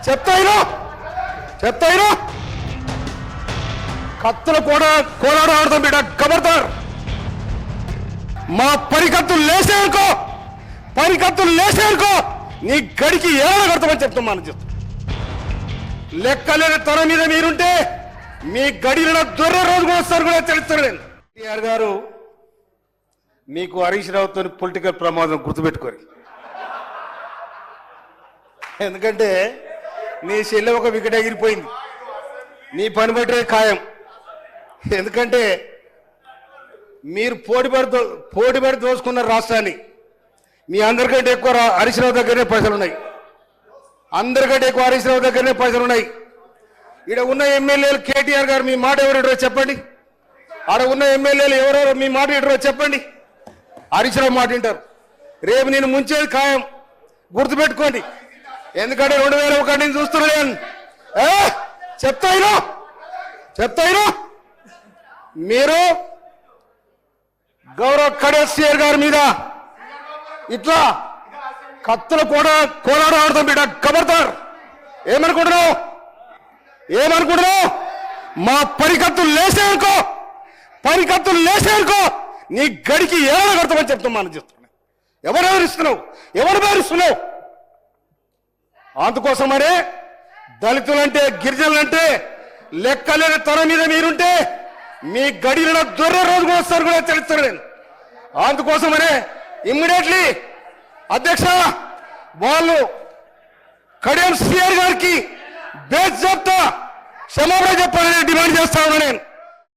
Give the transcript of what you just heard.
చెప్తాయినా కత్తులు కూడా కోలాడ ఆడతాం బిడ్డ కబర్తారు. మా పరికత్తులు లేసేనుకో నీ గడికి ఏడ కడతామని చెప్తామని చెప్తాం. లెక్కలేని తన మీద మీరుంటే మీ గడిలో దొర్ర రోజు కూడా వస్తారు కూడా తెలుస్తారు. నేను కేటీఆర్ గారు మీకు హరీష్ రావుతో పొలిటికల్ ప్రమాదం గుర్తుపెట్టుకోరు. ఎందుకంటే నీ చెల్లె ఒక వికెట్ ఎగిరిపోయింది, నీ పని బట్టే ఖాయం. ఎందుకంటే మీరు పోటీపడి దోసుకున్న రాష్ట్రాన్ని. మీ అందరికంటే ఎక్కువ హరీష్ రావు దగ్గరనే పైసలు ఉన్నాయి, అందరికంటే ఎక్కువ హరీష్ రావు దగ్గరనే పైసలు ఉన్నాయి. ఇక్కడ ఉన్న ఎమ్మెల్యేలు కేటీఆర్ గారు మీ మాట ఎవరు చెప్పండి, ఆడ ఉన్న ఎమ్మెల్యేలు ఎవరెవరు మీ మాట ఇడరో చెప్పండి. హరీష్ రావు మాట వింటారు. రేపు నేను ముంచేది ఖాయం, గుర్తుపెట్టుకోండి. ఎందుకంటే 2001 నుంచి చూస్తున్నాను. చెప్తాయినా మీరు గౌరవ కేసీఆర్ గారి మీద ఇట్లా కత్తులు కూడా కోలాడ ఆడతాం బిడ్డ కబర్తారు. ఏమనుకుంటున్నావు? మా పరికత్తులు లేసేనుకో నీ గడికి ఏడ కడతామని చెప్తామని చెప్తున్నా. ఎవరు బెదిరిస్తున్నావు? అందుకోసమనే దళితులంటే గిరిజనులంటే లెక్కలేని తన మీద మీరుంటే మీ గడిలో దొర్ర రోజు కూడా వస్తారు కూడా తెలుస్తారు. నేను అందుకోసమనే ఇమ్మీడియట్లీ అధ్యక్ష వాళ్ళు కడియం సిఆర్ గారికి బేస్ చెప్తా క్షమాపణ చెప్పాలని డిమాండ్ చేస్తా ఉన్నా నేను.